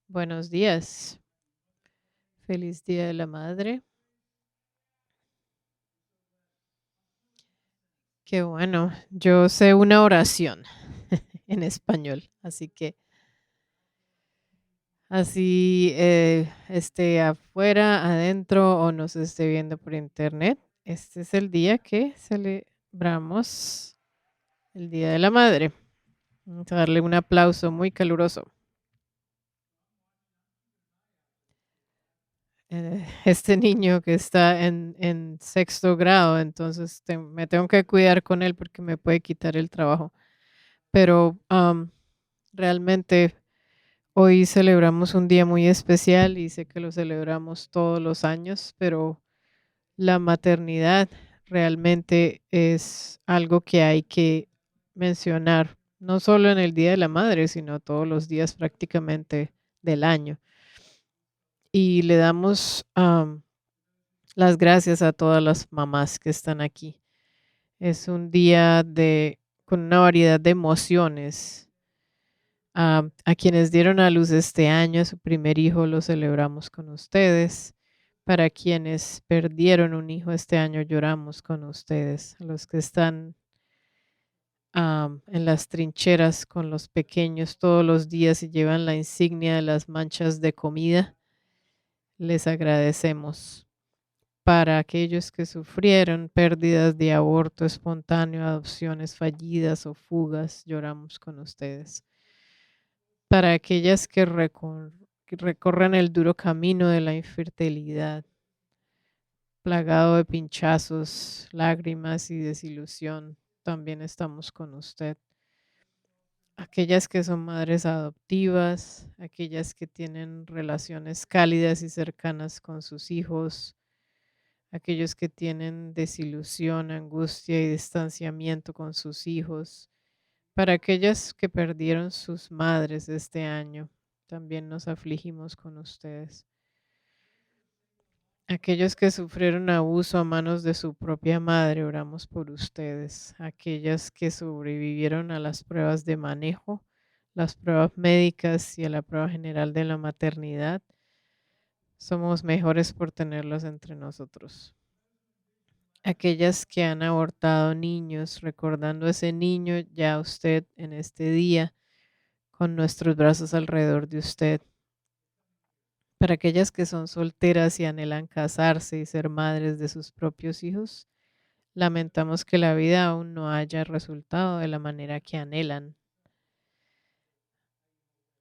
Buenos días. Feliz Día de la Madre. Qué bueno. Yo sé una oración en español, así que así esté afuera, adentro o nos esté viendo por internet. Este es el día que celebramos el Día de la Madre. Vamos a darle un aplauso muy caluroso. Este niño que está en sexto grado, entonces me tengo que cuidar con él porque me puede quitar el trabajo. Pero realmente hoy celebramos un día muy especial y sé que lo celebramos todos los años, pero la maternidad realmente es algo que hay que mencionar, no solo en el Día de la Madre, sino todos los días prácticamente del año. Y le damos las gracias a todas las mamás que están aquí. Es un día con una variedad de emociones. A quienes dieron a luz este año a su primer hijo, lo celebramos con ustedes. Para quienes perdieron un hijo este año, lloramos con ustedes. A los que están en las trincheras con los pequeños todos los días y llevan la insignia de las manchas de comida, les agradecemos. Para aquellos que sufrieron pérdidas de aborto espontáneo, adopciones fallidas o fugas, lloramos con ustedes. Para aquellas que recorren el duro camino de la infertilidad, plagado de pinchazos, lágrimas y desilusión, también estamos con usted. Aquellas que son madres adoptivas, aquellas que tienen relaciones cálidas y cercanas con sus hijos, aquellos que tienen desilusión, angustia y distanciamiento con sus hijos, para aquellas que perdieron sus madres este año, también nos afligimos con ustedes. Aquellos que sufrieron abuso a manos de su propia madre, oramos por ustedes. Aquellas que sobrevivieron a las pruebas de manejo, las pruebas médicas y a la prueba general de la maternidad, somos mejores por tenerlos entre nosotros. Aquellas que han abortado niños, recordando a ese niño ya usted en este día, con nuestros brazos alrededor de usted. Para aquellas que son solteras y anhelan casarse y ser madres de sus propios hijos, lamentamos que la vida aún no haya resultado de la manera que anhelan.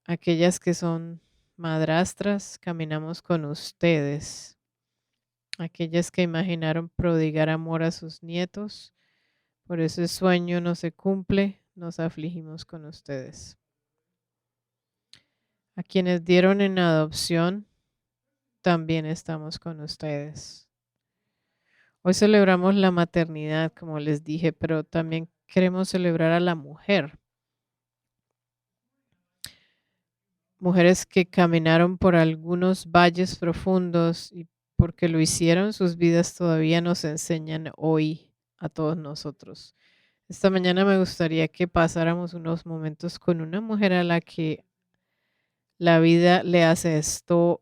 Aquellas que son madrastras, caminamos con ustedes. Aquellas que imaginaron prodigar amor a sus nietos, por ese sueño no se cumple, nos afligimos con ustedes. A quienes dieron en adopción, también estamos con ustedes. Hoy celebramos la maternidad, como les dije, pero también queremos celebrar a la mujer. Mujeres que caminaron por algunos valles profundos y porque lo hicieron, sus vidas todavía nos enseñan hoy a todos nosotros. Esta mañana me gustaría que pasáramos unos momentos con una mujer a la que la vida le hace esto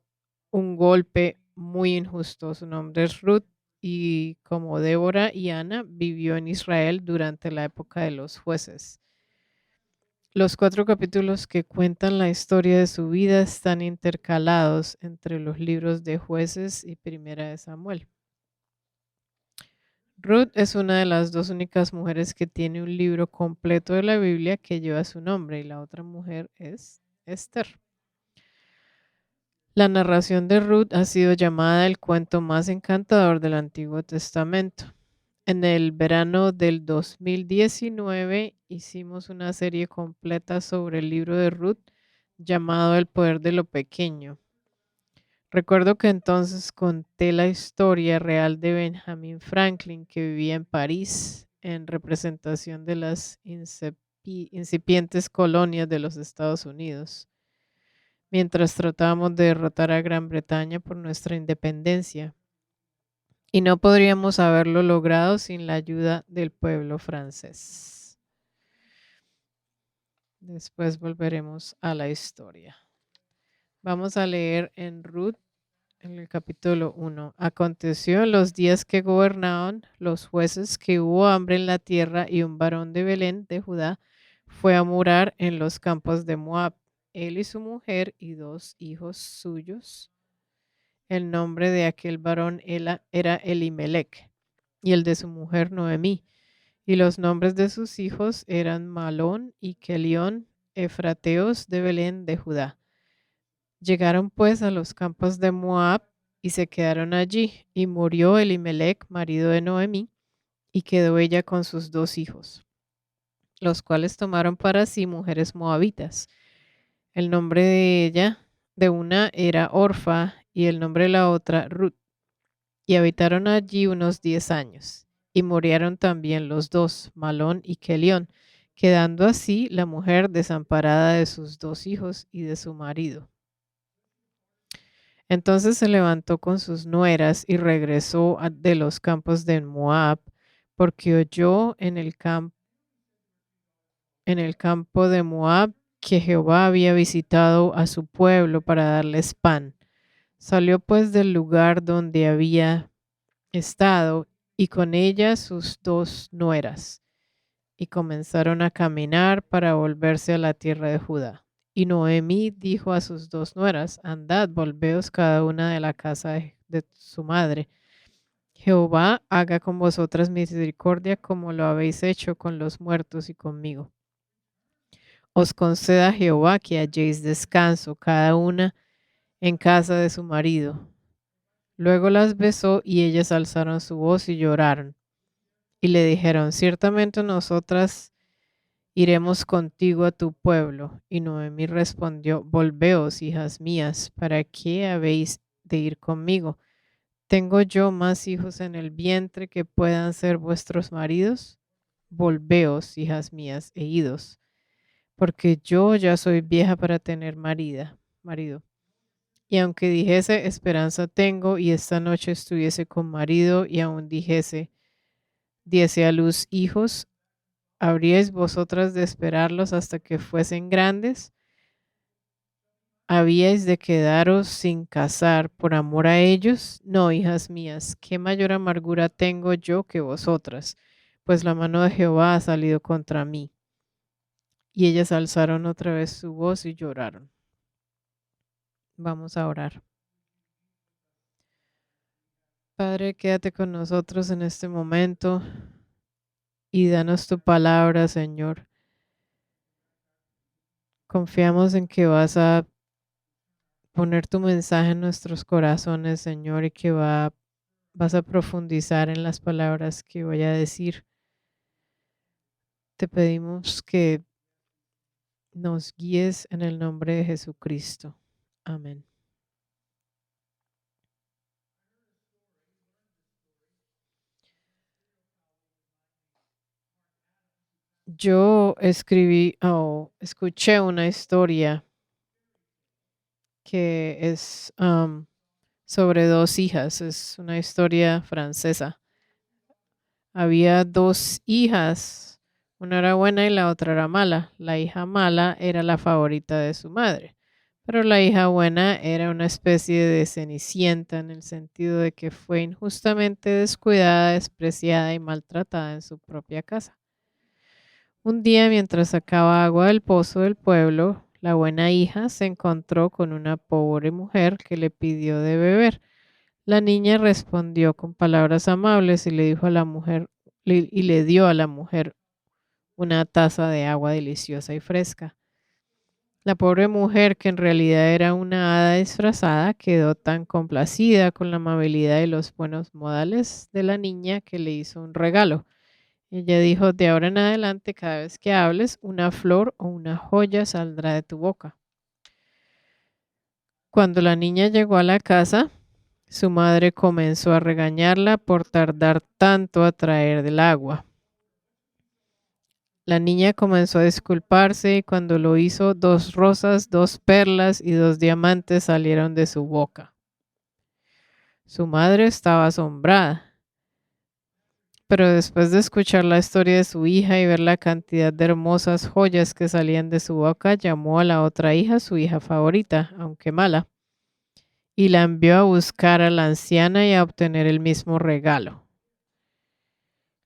un golpe muy injusto. Su nombre es Ruth y como Débora y Ana vivió en Israel durante la época de los jueces. Los 4 capítulos que cuentan la historia de su vida están intercalados entre los libros de Jueces y Primera de Samuel. Ruth es una de las dos únicas mujeres que tiene un libro completo de la Biblia que lleva su nombre y la otra mujer es Esther. La narración de Ruth ha sido llamada el cuento más encantador del Antiguo Testamento. En el verano del 2019 hicimos una serie completa sobre el libro de Ruth llamado El poder de lo pequeño. Recuerdo que entonces conté la historia real de Benjamin Franklin, que vivía en París en representación de las incipientes colonias de los Estados Unidos, mientras tratábamos de derrotar a Gran Bretaña por nuestra independencia. Y no podríamos haberlo logrado sin la ayuda del pueblo francés. Después volveremos a la historia. Vamos a leer en Ruth, en el capítulo 1. Aconteció en los días que gobernaban los jueces que hubo hambre en la tierra y un varón de Belén de Judá fue a morar en los campos de Moab, él y su mujer y 2 hijos suyos. El nombre de aquel varón era Elimelech y el de su mujer Noemí. Y los nombres de sus hijos eran Malón y Kelión, efrateos de Belén de Judá. Llegaron pues a los campos de Moab y se quedaron allí, y murió Elimelech, marido de Noemí, y quedó ella con sus 2 hijos, los cuales tomaron para sí mujeres moabitas. El nombre de ella, de una, era Orfa, y el nombre de la otra, Ruth. Y habitaron allí unos 10 años. Y murieron también los 2, Malón y Kelión, quedando así la mujer desamparada de sus 2 hijos y de su marido. Entonces se levantó con sus nueras y regresó de los campos de Moab, porque oyó en el campo de Moab que Jehová había visitado a su pueblo para darles pan. Salió pues del lugar donde había estado y con ella sus 2 nueras, y comenzaron a caminar para volverse a la tierra de Judá. Y Noemí dijo a sus 2 nueras: Andad, volveos cada una de la casa de su madre. Jehová haga con vosotras misericordia como lo habéis hecho con los muertos y conmigo. Os conceda Jehová que halléis descanso cada una en casa de su marido. Luego las besó y ellas alzaron su voz y lloraron. Y le dijeron: ciertamente nosotras iremos contigo a tu pueblo. Y Noemí respondió: volveos, hijas mías, ¿para qué habéis de ir conmigo? ¿Tengo yo más hijos en el vientre que puedan ser vuestros maridos? Volveos, hijas mías, e idos, porque yo ya soy vieja para tener marido. Y aunque dijese: esperanza tengo, y esta noche estuviese con marido, y aún diese a luz hijos, ¿habríais vosotras de esperarlos hasta que fuesen grandes? ¿Habíais de quedaros sin casar por amor a ellos? No, hijas mías, qué mayor amargura tengo yo que vosotras, pues la mano de Jehová ha salido contra mí. Y ellas alzaron otra vez su voz y lloraron. Vamos a orar. Padre, quédate con nosotros en este momento y danos tu palabra, Señor. Confiamos en que vas a poner tu mensaje en nuestros corazones, Señor, y que vas a profundizar en las palabras que voy a decir. Te pedimos que nos guíes en el nombre de Jesucristo. Amén. Yo escuché una historia que es sobre 2 hijas. Es una historia francesa. Había 2 hijas, una era buena y la otra era mala. La hija mala era la favorita de su madre, pero la hija buena era una especie de cenicienta en el sentido de que fue injustamente descuidada, despreciada y maltratada en su propia casa. Un día, mientras sacaba agua del pozo del pueblo, la buena hija se encontró con una pobre mujer que le pidió de beber. La niña respondió con palabras amables y le dijo a la mujer y le dio a la mujer una taza de agua deliciosa y fresca. La pobre mujer, que en realidad era una hada disfrazada, quedó tan complacida con la amabilidad y los buenos modales de la niña que le hizo un regalo. Ella dijo: de ahora en adelante, cada vez que hables, una flor o una joya saldrá de tu boca. Cuando la niña llegó a la casa, su madre comenzó a regañarla por tardar tanto a traer del agua. La niña comenzó a disculparse y cuando lo hizo, 2 rosas, 2 perlas y 2 diamantes salieron de su boca. Su madre estaba asombrada, pero después de escuchar la historia de su hija y ver la cantidad de hermosas joyas que salían de su boca, llamó a la otra hija su hija favorita, aunque mala, y la envió a buscar a la anciana y a obtener el mismo regalo.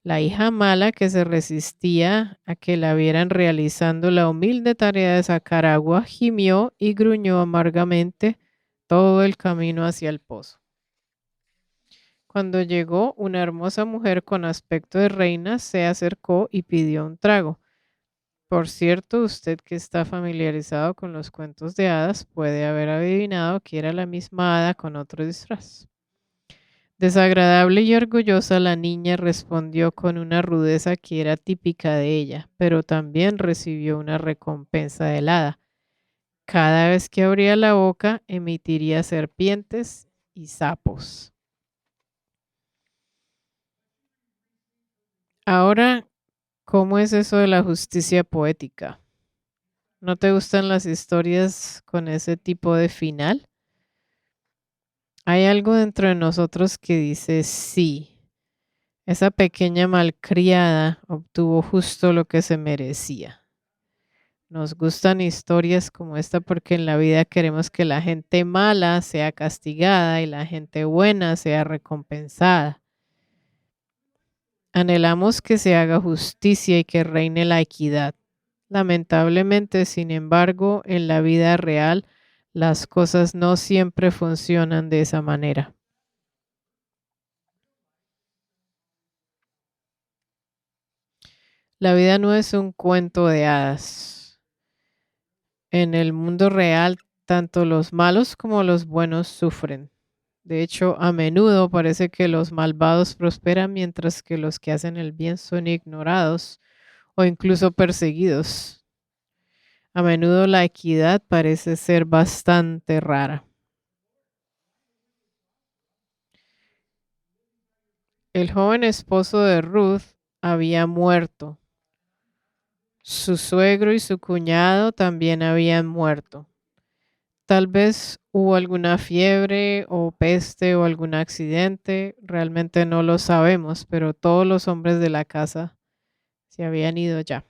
La hija mala, que se resistía a que la vieran realizando la humilde tarea de sacar agua, gimió y gruñó amargamente todo el camino hacia el pozo. Cuando llegó, una hermosa mujer con aspecto de reina se acercó y pidió un trago. Por cierto, usted que está familiarizado con los cuentos de hadas puede haber adivinado que era la misma hada con otro disfraz. Desagradable y orgullosa, la niña respondió con una rudeza que era típica de ella, pero también recibió una recompensa del hada. Cada vez que abría la boca, emitiría serpientes y sapos. Ahora, ¿cómo es eso de la justicia poética? ¿No te gustan las historias con ese tipo de final? Hay algo dentro de nosotros que dice sí. Esa pequeña malcriada obtuvo justo lo que se merecía. Nos gustan historias como esta porque en la vida queremos que la gente mala sea castigada y la gente buena sea recompensada. Anhelamos que se haga justicia y que reine la equidad. Lamentablemente, sin embargo, en la vida real las cosas no siempre funcionan de esa manera. La vida no es un cuento de hadas. En el mundo real, tanto los malos como los buenos sufren. De hecho, a menudo parece que los malvados prosperan mientras que los que hacen el bien son ignorados o incluso perseguidos. A menudo la equidad parece ser bastante rara. El joven esposo de Ruth había muerto. Su suegro y su cuñado también habían muerto. Tal vez hubo alguna fiebre o peste o algún accidente, realmente no lo sabemos, pero todos los hombres de la casa se habían ido ya.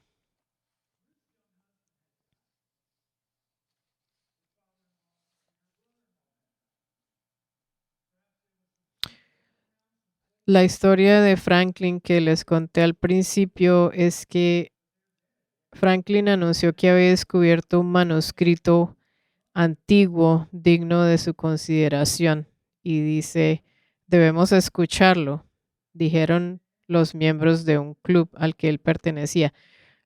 La historia de Franklin que les conté al principio es que Franklin anunció que había descubierto un manuscrito antiguo digno de su consideración y dice, debemos escucharlo, dijeron los miembros de un club al que él pertenecía.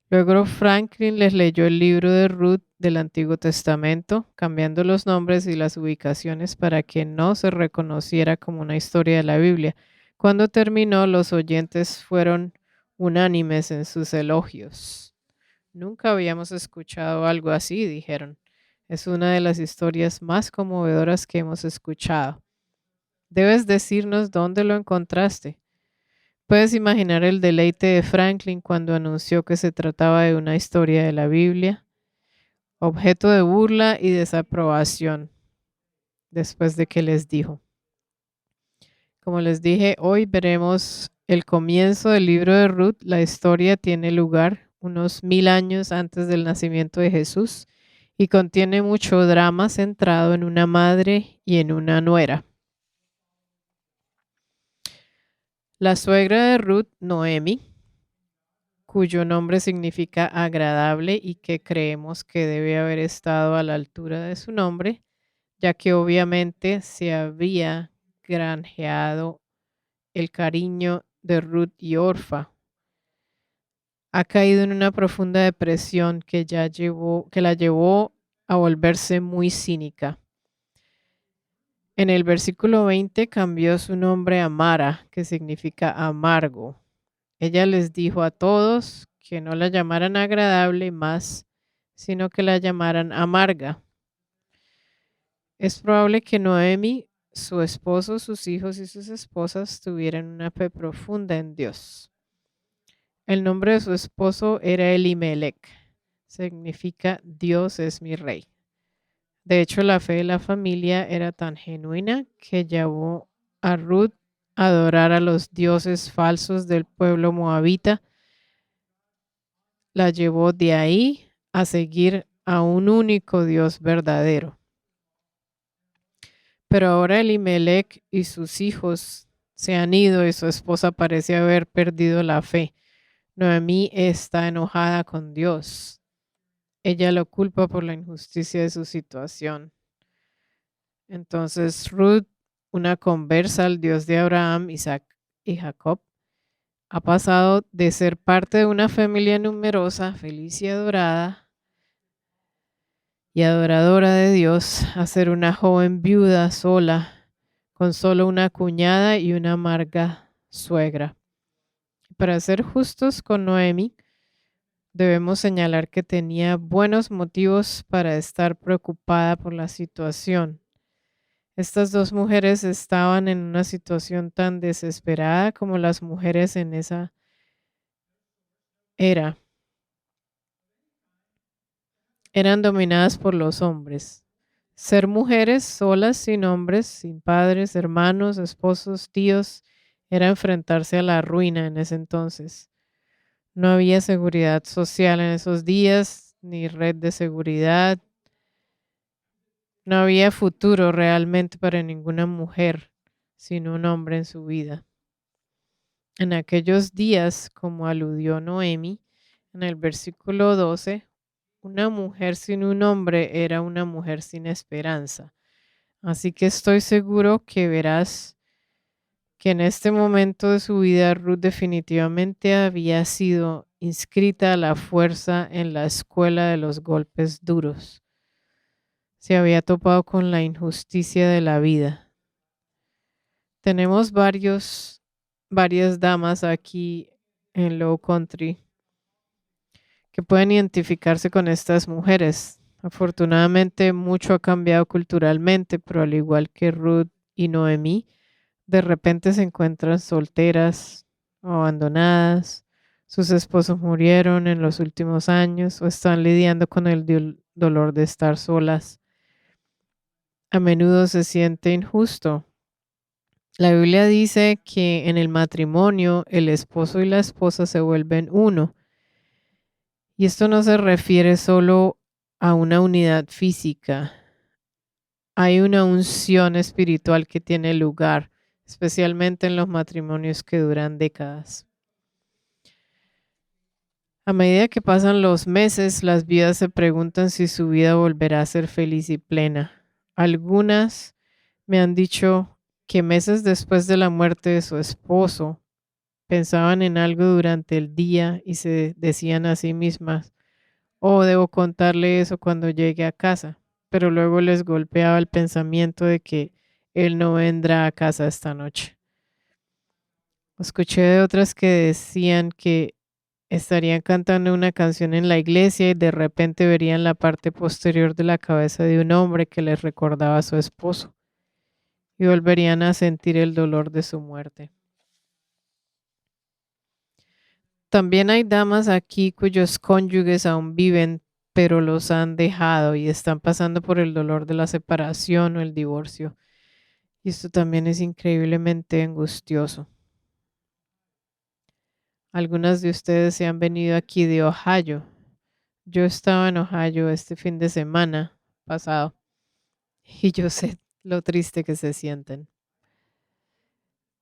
Luego Franklin les leyó el libro de Ruth del Antiguo Testamento, cambiando los nombres y las ubicaciones para que no se reconociera como una historia de la Biblia. Cuando terminó, los oyentes fueron unánimes en sus elogios. Nunca habíamos escuchado algo así, dijeron. Es una de las historias más conmovedoras que hemos escuchado. Debes decirnos dónde lo encontraste. Puedes imaginar el deleite de Franklin cuando anunció que se trataba de una historia de la Biblia, objeto de burla y desaprobación, después de que les dijo. Como les dije, hoy veremos el comienzo del libro de Ruth. La historia tiene lugar unos 1000 años antes del nacimiento de Jesús y contiene mucho drama centrado en una madre y en una nuera. La suegra de Ruth, Noemi, cuyo nombre significa agradable y que creemos que debe haber estado a la altura de su nombre, ya que obviamente se había granjeado el cariño de Ruth y Orfa. Ha caído en una profunda depresión que la llevó a volverse muy cínica. En el versículo 20 cambió su nombre a Mara, que significa amargo. Ella les dijo a todos que no la llamaran agradable más, sino que la llamaran amarga. Es probable que Noemi, su esposo, sus hijos y sus esposas tuvieran una fe profunda en Dios. El nombre de su esposo era Elimelech. Significa Dios es mi rey. De hecho, la fe de la familia era tan genuina que llevó a Ruth adorar a los dioses falsos del pueblo moabita, la llevó de ahí a seguir a un único Dios verdadero. Pero ahora Elimelech y sus hijos se han ido y su esposa parece haber perdido la fe. Noemí está enojada con Dios. Ella lo culpa por la injusticia de su situación. Entonces Ruth, una conversa al Dios de Abraham, Isaac y Jacob, ha pasado de ser parte de una familia numerosa, feliz y adorada, y adoradora de Dios, a ser una joven viuda sola, con solo una cuñada y una amarga suegra. Para ser justos con Noemi, debemos señalar que tenía buenos motivos para estar preocupada por la situación. Estas dos mujeres estaban en una situación tan desesperada como las mujeres en esa era. Eran dominadas por los hombres. Ser mujeres solas, sin hombres, sin padres, hermanos, esposos, tíos, era enfrentarse a la ruina en ese entonces. No había seguridad social en esos días, ni red de seguridad. No había futuro realmente para ninguna mujer sin un hombre en su vida. En aquellos días, como aludió Noemi en el versículo 12, una mujer sin un hombre era una mujer sin esperanza. Así que estoy seguro que verás que en este momento de su vida Ruth definitivamente había sido inscrita a la fuerza en la escuela de los golpes duros. Se había topado con la injusticia de la vida. Tenemos varias damas aquí en Low Country que pueden identificarse con estas mujeres. Afortunadamente mucho ha cambiado culturalmente, pero al igual que Ruth y Noemí, de repente se encuentran solteras o abandonadas, sus esposos murieron en los últimos años o están lidiando con el dolor de estar solas. A menudo se siente injusto. La Biblia dice que en el matrimonio el esposo y la esposa se vuelven uno. Y esto no se refiere solo a una unidad física. Hay una unción espiritual que tiene lugar, especialmente en los matrimonios que duran décadas. A medida que pasan los meses, las viudas se preguntan si su vida volverá a ser feliz y plena. Algunas me han dicho que meses después de la muerte de su esposo, pensaban en algo durante el día y se decían a sí mismas, oh, debo contarle eso cuando llegue a casa, pero luego les golpeaba el pensamiento de que él no vendrá a casa esta noche. Escuché de otras que decían que estarían cantando una canción en la iglesia y de repente verían la parte posterior de la cabeza de un hombre que les recordaba a su esposo y volverían a sentir el dolor de su muerte. También hay damas aquí cuyos cónyuges aún viven, pero los han dejado y están pasando por el dolor de la separación o el divorcio. Y esto también es increíblemente angustioso. Algunas de ustedes se han venido aquí de Ohio. Yo estaba en Ohio este fin de semana pasado y yo sé lo triste que se sienten.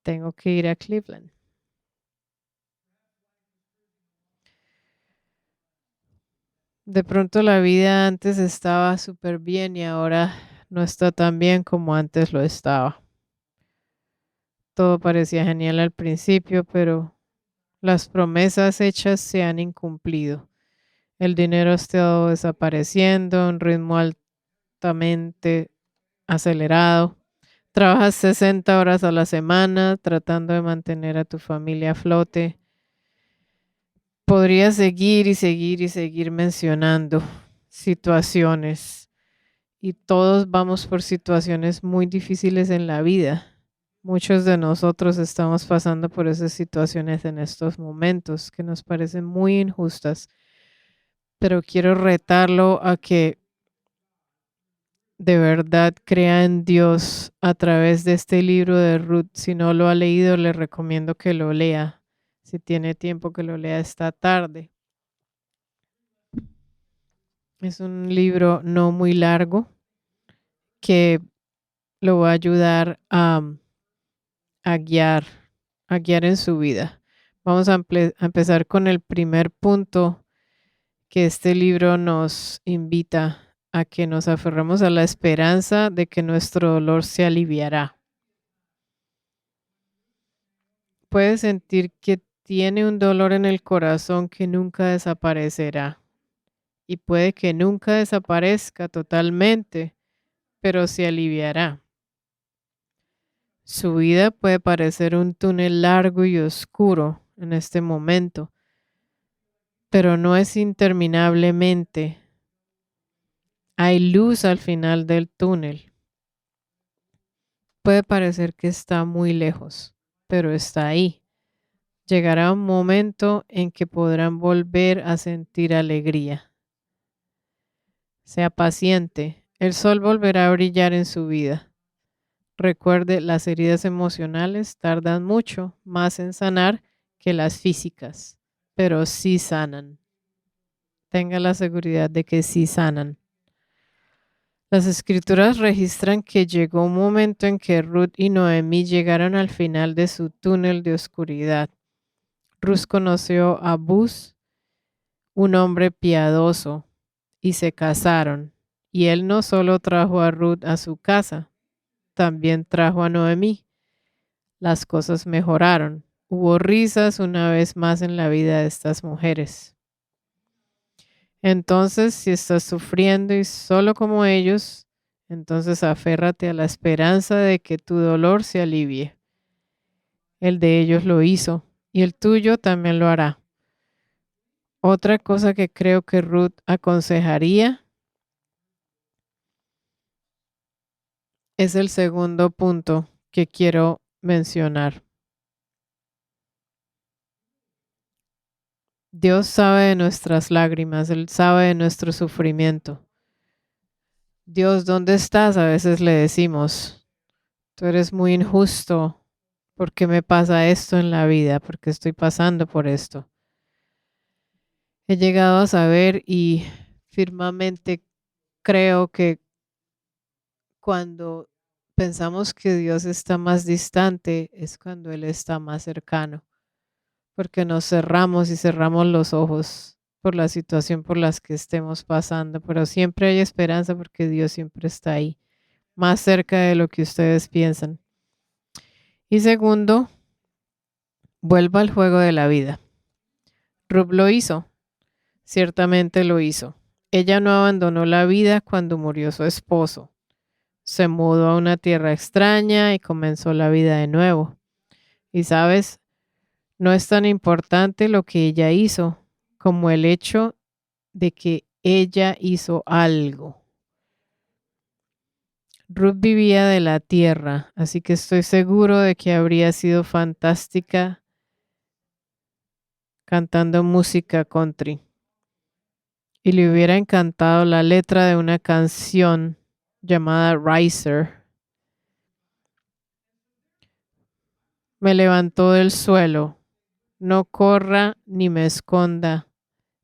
Tengo que ir a Cleveland. De pronto la vida antes estaba súper bien y ahora no está tan bien como antes lo estaba. Todo parecía genial al principio, pero las promesas hechas se han incumplido. El dinero ha estado desapareciendo a un ritmo altamente acelerado. Trabajas 60 horas a la semana tratando de mantener a tu familia a flote. Podría seguir y seguir y seguir mencionando situaciones y todos vamos por situaciones muy difíciles en la vida. Muchos de nosotros estamos pasando por esas situaciones en estos momentos que nos parecen muy injustas, pero quiero retarlo a que de verdad crea en Dios a través de este libro de Ruth. Si no lo ha leído, le recomiendo que lo lea. Si tiene tiempo, que lo lea esta tarde. Es un libro no muy largo que lo va a ayudar a guiar, a guiar en su vida. Vamos a empezar con el primer punto que este libro nos invita a que nos aferremos a la esperanza de que nuestro dolor se aliviará. Puede sentir que tiene un dolor en el corazón que nunca desaparecerá y puede que nunca desaparezca totalmente, pero se aliviará. Su vida puede parecer un túnel largo y oscuro en este momento, pero no es interminablemente. Hay luz al final del túnel. Puede parecer que está muy lejos, pero está ahí. Llegará un momento en que podrán volver a sentir alegría. Sea paciente, el sol volverá a brillar en su vida. Recuerde, las heridas emocionales tardan mucho más en sanar que las físicas, pero sí sanan. Tenga la seguridad de que sí sanan. Las escrituras registran que llegó un momento en que Ruth y Noemí llegaron al final de su túnel de oscuridad. Ruth conoció a Buz, un hombre piadoso, y se casaron. Y él no solo trajo a Ruth a su casa, también trajo a Noemí. Las cosas mejoraron. Hubo risas una vez más en la vida de estas mujeres. Entonces, si estás sufriendo y solo como ellos, entonces aférrate a la esperanza de que tu dolor se alivie. El de ellos lo hizo y el tuyo también lo hará. Otra cosa que creo que Ruth aconsejaría es el segundo punto que quiero mencionar. Dios sabe de nuestras lágrimas, Él sabe de nuestro sufrimiento. Dios, ¿dónde estás? A veces le decimos, tú eres muy injusto. ¿Por qué me pasa esto en la vida? ¿Por qué estoy pasando por esto? He llegado a saber y firmemente creo que cuando pensamos que Dios está más distante es cuando Él está más cercano, porque nos cerramos y cerramos los ojos por la situación por las que estemos pasando, pero siempre hay esperanza porque Dios siempre está ahí, más cerca de lo que ustedes piensan. Y segundo, vuelva al juego de la vida. Ruth lo hizo, ciertamente lo hizo. Ella no abandonó la vida cuando murió su esposo. Se mudó a una tierra extraña y comenzó la vida de nuevo. Y sabes, no es tan importante lo que ella hizo como el hecho de que ella hizo algo. Ruth vivía de la tierra, así que estoy seguro de que habría sido fantástica cantando música country. Y le hubiera encantado la letra de una canción llamada Riser. Me levantó del suelo, no corra ni me esconda,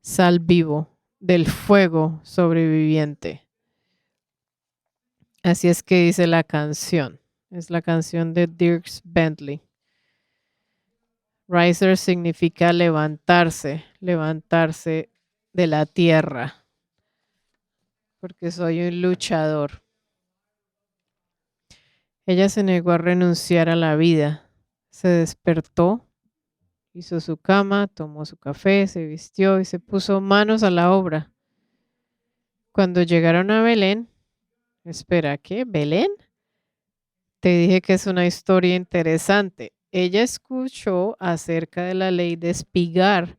sal vivo del fuego sobreviviente. Así es que dice la canción. Es la canción de Dierks Bentley. Riser significa levantarse, levantarse de la tierra, porque soy un luchador. Ella se negó a renunciar a la vida. Se despertó, hizo su cama, tomó su café, se vistió y se puso manos a la obra. Cuando llegaron a Belén, espera, ¿qué? ¿Belén? Te dije que es una historia interesante. Ella escuchó acerca de la ley de espigar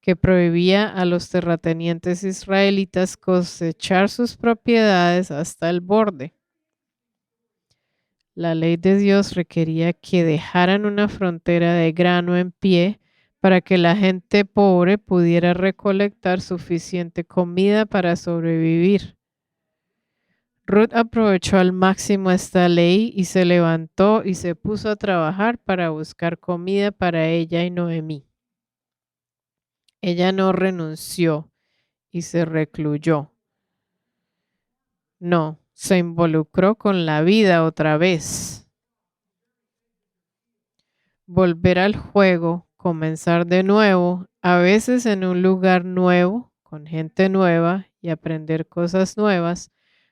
que prohibía a los terratenientes israelitas cosechar sus propiedades hasta el borde. La ley de Dios requería que dejaran una frontera de grano en pie para que la gente pobre pudiera recolectar suficiente comida para sobrevivir. Ruth aprovechó al máximo esta ley y se levantó y se puso a trabajar para buscar comida para ella y Noemí. Ella no renunció y se recluyó. No, se involucró con la vida otra vez. Volver al juego, comenzar de nuevo, a veces en un lugar nuevo, con gente nueva y aprender cosas nuevas,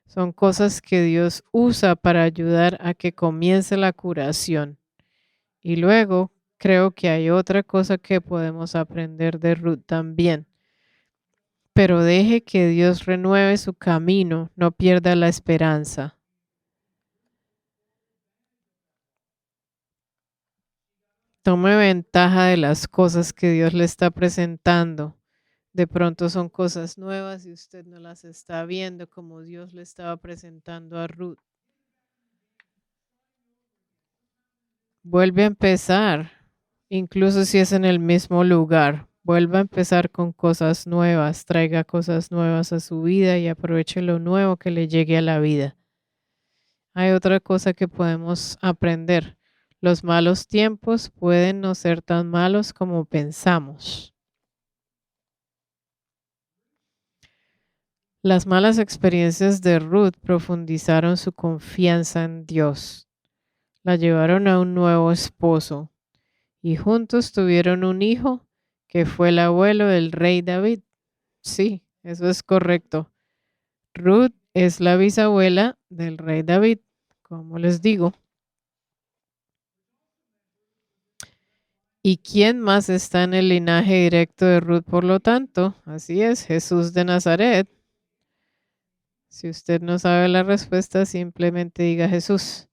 son cosas que Dios usa para ayudar a que comience la curación. Y luego creo que hay otra cosa que podemos aprender de Ruth también. Pero deje que Dios renueve su camino, no pierda la esperanza. Tome ventaja de las cosas que Dios le está presentando. De pronto son cosas nuevas y usted no las está viendo como Dios le estaba presentando a Ruth. Vuelve a empezar, incluso si es en el mismo lugar. Vuelva a empezar con cosas nuevas, traiga cosas nuevas a su vida y aproveche lo nuevo que le llegue a la vida. Hay otra cosa que podemos aprender. Los malos tiempos pueden no ser tan malos como pensamos. Las malas experiencias de Ruth profundizaron su confianza en Dios. La llevaron a un nuevo esposo y juntos tuvieron un hijo que fue el abuelo del rey David. Sí, eso es correcto. Ruth es la bisabuela del rey David, como les digo. ¿Y quién más está en el linaje directo de Ruth, por lo tanto? Así es, Jesús de Nazaret. Si usted no sabe la respuesta, simplemente diga Jesús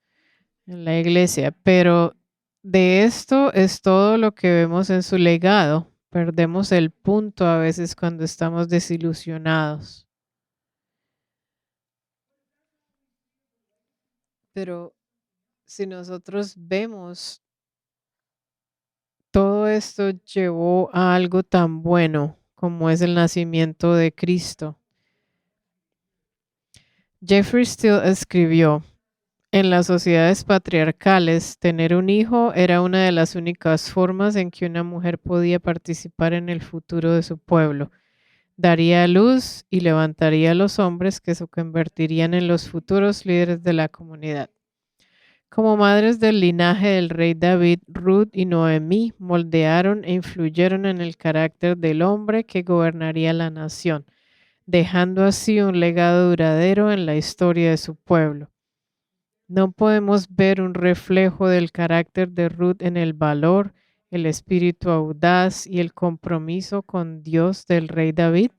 en la iglesia. Pero de esto es todo lo que vemos en su legado. Perdemos el punto a veces cuando estamos desilusionados. Pero si nosotros vemos, todo esto llevó a algo tan bueno como es el nacimiento de Cristo. Jeffrey Steele escribió, en las sociedades patriarcales, tener un hijo era una de las únicas formas en que una mujer podía participar en el futuro de su pueblo. Daría a luz y levantaría a los hombres que se convertirían en los futuros líderes de la comunidad. Como madres del linaje del rey David, Ruth y Noemí moldearon e influyeron en el carácter del hombre que gobernaría la nación, dejando así un legado duradero en la historia de su pueblo. No podemos ver un reflejo del carácter de Ruth en el valor, el espíritu audaz y el compromiso con Dios del rey David.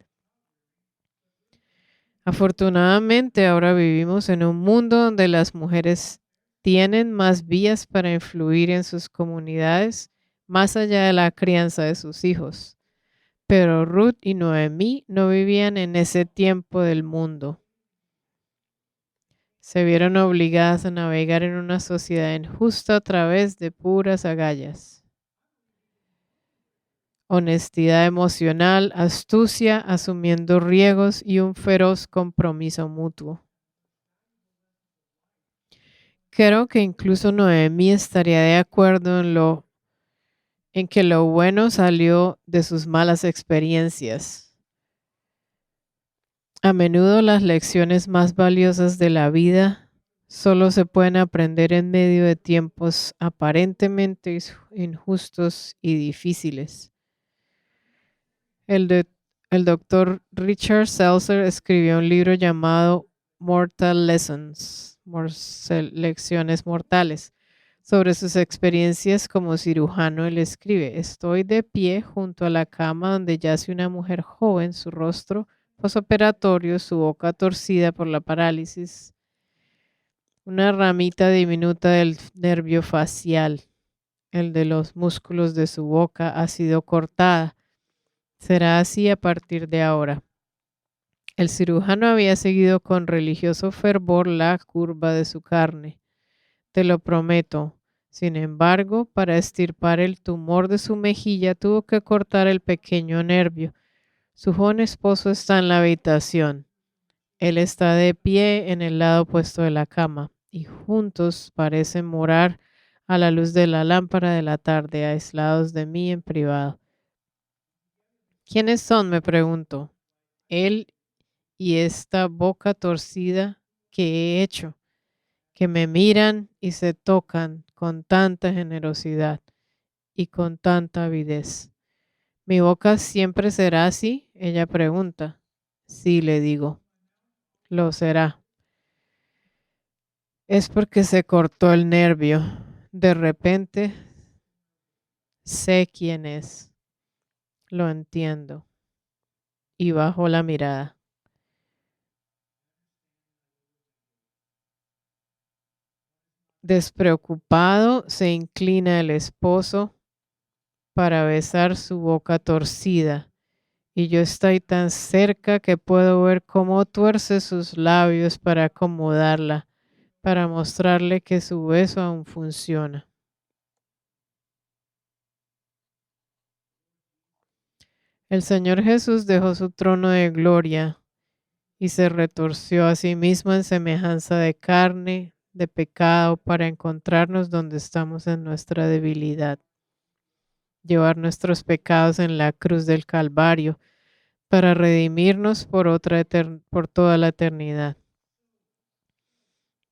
Afortunadamente ahora vivimos en un mundo donde las mujeres tienen más vías para influir en sus comunidades más allá de la crianza de sus hijos. Pero Ruth y Noemí no vivían en ese tiempo del mundo. Se vieron obligadas a navegar en una sociedad injusta a través de puras agallas. Honestidad emocional, astucia, asumiendo riesgos y un feroz compromiso mutuo. Creo que incluso Noemí estaría de acuerdo en que lo bueno salió de sus malas experiencias. A menudo las lecciones más valiosas de la vida solo se pueden aprender en medio de tiempos aparentemente injustos y difíciles. El doctor Richard Seltzer escribió un libro llamado Mortal Lessons, Lecciones Mortales, sobre sus experiencias como cirujano. Él escribe: estoy de pie junto a la cama donde yace una mujer joven, su rostro posoperatorio, su boca torcida por la parálisis, una ramita diminuta del nervio facial, el de los músculos de su boca ha sido cortada. Será así a partir de ahora. El cirujano había seguido con religioso fervor la curva de su carne. Te lo prometo. Sin embargo, para extirpar el tumor de su mejilla tuvo que cortar el pequeño nervio. Su joven esposo está en la habitación. Él está de pie en el lado opuesto de la cama y juntos parecen morar a la luz de la lámpara de la tarde, aislados de mí en privado. ¿Quiénes son? Me pregunto. Él y esta boca torcida que he hecho, que me miran y se tocan con tanta generosidad y con tanta avidez. ¿Mi boca siempre será así? Ella pregunta. Sí, le digo, lo será. Es porque se cortó el nervio. De repente sé quién es. Lo entiendo. Y bajo la mirada. Despreocupado se inclina el esposo para besar su boca torcida. Y yo estoy tan cerca que puedo ver cómo tuerce sus labios para acomodarla, para mostrarle que su beso aún funciona. El Señor Jesús dejó su trono de gloria y se retorció a sí mismo en semejanza de carne, de pecado, para encontrarnos donde estamos en nuestra debilidad, llevar nuestros pecados en la cruz del Calvario, para redimirnos por toda la eternidad,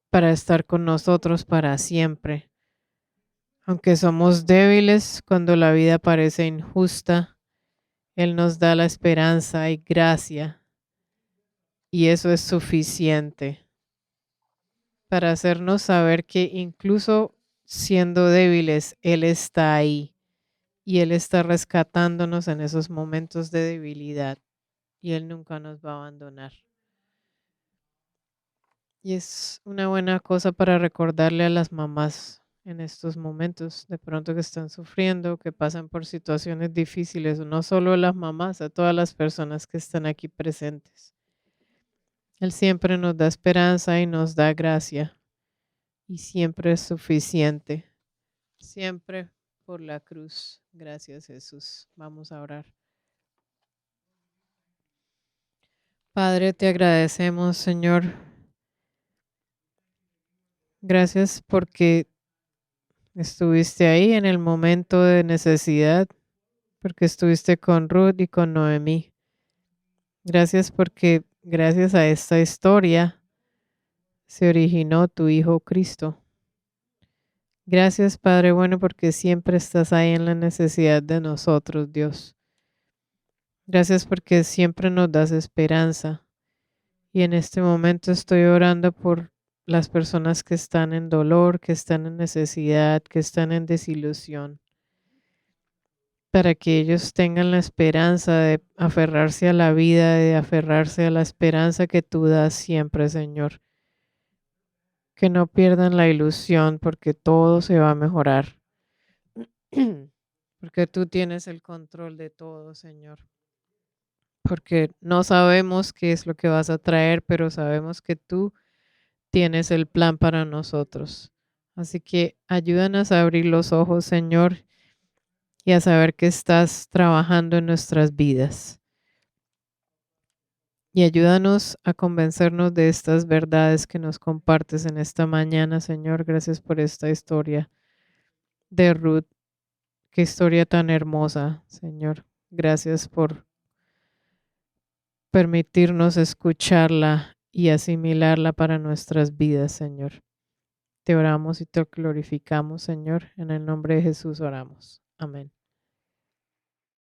para estar con nosotros para siempre. Aunque somos débiles cuando la vida parece injusta, Él nos da la esperanza y gracia, y eso es suficiente para hacernos saber que incluso siendo débiles, Él está ahí y Él está rescatándonos en esos momentos de debilidad y Él nunca nos va a abandonar. Y es una buena cosa para recordarle a las mamás en estos momentos, de pronto que están sufriendo, que pasan por situaciones difíciles, no solo a las mamás, a todas las personas que están aquí presentes. Él siempre nos da esperanza y nos da gracia y siempre es suficiente, siempre por la cruz. Gracias, Jesús. Vamos a orar. Padre, te agradecemos, Señor. Gracias porque estuviste ahí en el momento de necesidad, porque estuviste con Ruth y con Noemí. Gracias porque gracias a esta historia se originó tu Hijo Cristo. Gracias, Padre bueno, porque siempre estás ahí en la necesidad de nosotros, Dios. Gracias porque siempre nos das esperanza. Y en este momento estoy orando por las personas que están en dolor, que están en necesidad, que están en desilusión, para que ellos tengan la esperanza de aferrarse a la vida, de aferrarse a la esperanza que tú das siempre, Señor. Que no pierdan la ilusión porque todo se va a mejorar. Porque tú tienes el control de todo, Señor. Porque no sabemos qué es lo que vas a traer, pero sabemos que tú tienes el plan para nosotros. Así que ayúdanos a abrir los ojos, Señor, y a saber que estás trabajando en nuestras vidas. Y ayúdanos a convencernos de estas verdades que nos compartes en esta mañana, Señor. Gracias por esta historia de Ruth. Qué historia tan hermosa, Señor. Gracias por permitirnos escucharla y asimilarla para nuestras vidas, Señor. Te oramos y te glorificamos, Señor. En el nombre de Jesús oramos. Amén.